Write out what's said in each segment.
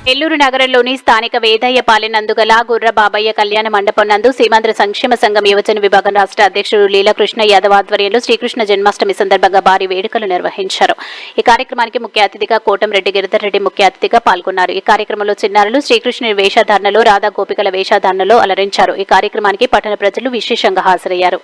నెల్లూరు నగరంలోని స్థానిక వేదయ్య పాలెనందుగల గుర్ర బాబయ్య కళ్యాణ మండపం నందు సీమాంధ్ర సంక్షేమ సంఘం యువజన విభాగం రాష్ట్ర అధ్యక్షుడు లీలాకృష్ణ యాదవ్ ఆధ్వర్యంలో శ్రీకృష్ణ జన్మాష్టమి సందర్భంగా భారీ వేడుకలు నిర్వహించారు. ఈ కార్యక్రమానికి ముఖ్య అతిథిగా కోటంరెడ్డి గిరిధర్ రెడ్డి ముఖ్య అతిథిగా పాల్గొన్నారు. ఈ కార్యక్రమంలో చిన్నారులు శ్రీకృష్ణుని వేషధారణలో, రాధా గోపికల వేషధారణలో అలరించారు. ఈ కార్యక్రమానికి పట్టణ ప్రజలు విశేషంగా హాజరయ్యారు.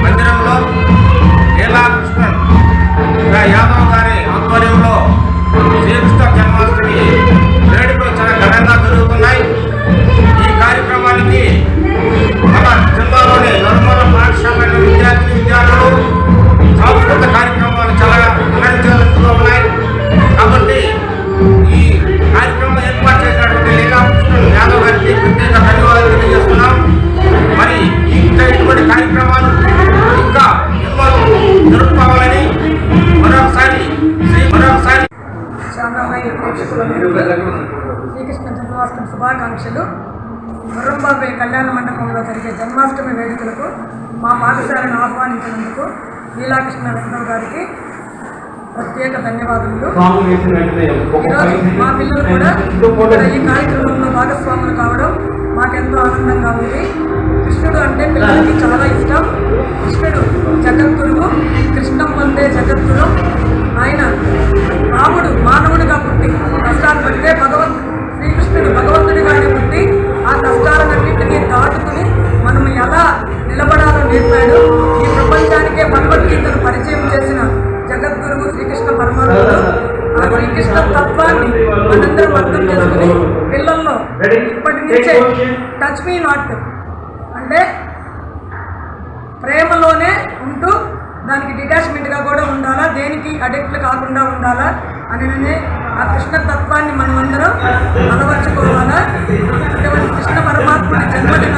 మందిరంలో లీలాకృష్ణ యాదవ్ గారి ఆధ్వర్యంలో శ్రీకృష్ణ జన్మాష్టమి వేడుకలు చాలా ఘనంగా జరుగుతున్నాయి. ఈ కార్యక్రమానికి మన జిల్లాలోని నలుమూల పాఠశాల విద్యార్థులు సాంస్కృతిక కార్యక్రమాలు చాలా అలంకరించగా ఉన్నాయి. కాబట్టి ఈ కార్యక్రమం ఏర్పాటు చేసినటువంటి లీలాకృష్ణ యాదవ్ గారికి ప్రత్యేక ధన్యవాదాలు తెలియజేస్తున్నాం. మరి ఇటువంటి కార్యక్రమాలు ఇంకా ఎన్నో జరుపుకోవాలని మరొకసారి శ్రీకృష్ణ జన్మాష్టమి శుభాకాంక్షలు. గుర్రంబాబే కళ్యాణ మండపంలో జరిగే జన్మాష్టమి వేడుకలకు మా పాఠశాలను ఆహ్వానించినందుకు లీలాకృష్ణ యాదవ్ గారికి ప్రత్యేక ధన్యవాదములు. ఈరోజు మా పిల్లలు కూడా ఈ కార్యక్రమంలో భాగస్వాములు కావడం మాకెంతో ఆనందంగా ఉంది. కృష్ణుడు అంటే పిల్లలకి చాలా ఇష్టం. కృష్ణుడు జగద్గురువు, కృష్ణం వందే జగద్గురు. ఆయన రాముడు మానవుడిగా పుట్టి కష్టాలు పడితే శ్రీకృష్ణుడు భగవంతుడిగానే పుట్టి ఆ కష్టాలన్నింటినీ దాటుకుని మనం ఎలా నిలబడాలో నేర్పాడు. ఈ ప్రపంచానికే భగవద్గీతను పరిచయం చేసిన జగద్గురువు శ్రీకృష్ణ పరమాత్ముడు. ఆ శ్రీకృష్ణ తత్వాన్ని మనందరం అర్థం చేసుకుని పిల్లల్లో ఇప్పటి నుంచే టచ్ మీ నాట్ అంటే ప్రేమలోనే ఉంటూ దానికి డిటాచ్మెంట్గా కూడా ఉండాలా, దేనికి అడిక్ట్లు కాకుండా ఉండాలా అని ఆ కృష్ణ తత్వాన్ని మనం అందరం అలవర్చుకోవాలా. ఇటువంటి కృష్ణ పరమాత్ముడి జన్మదిన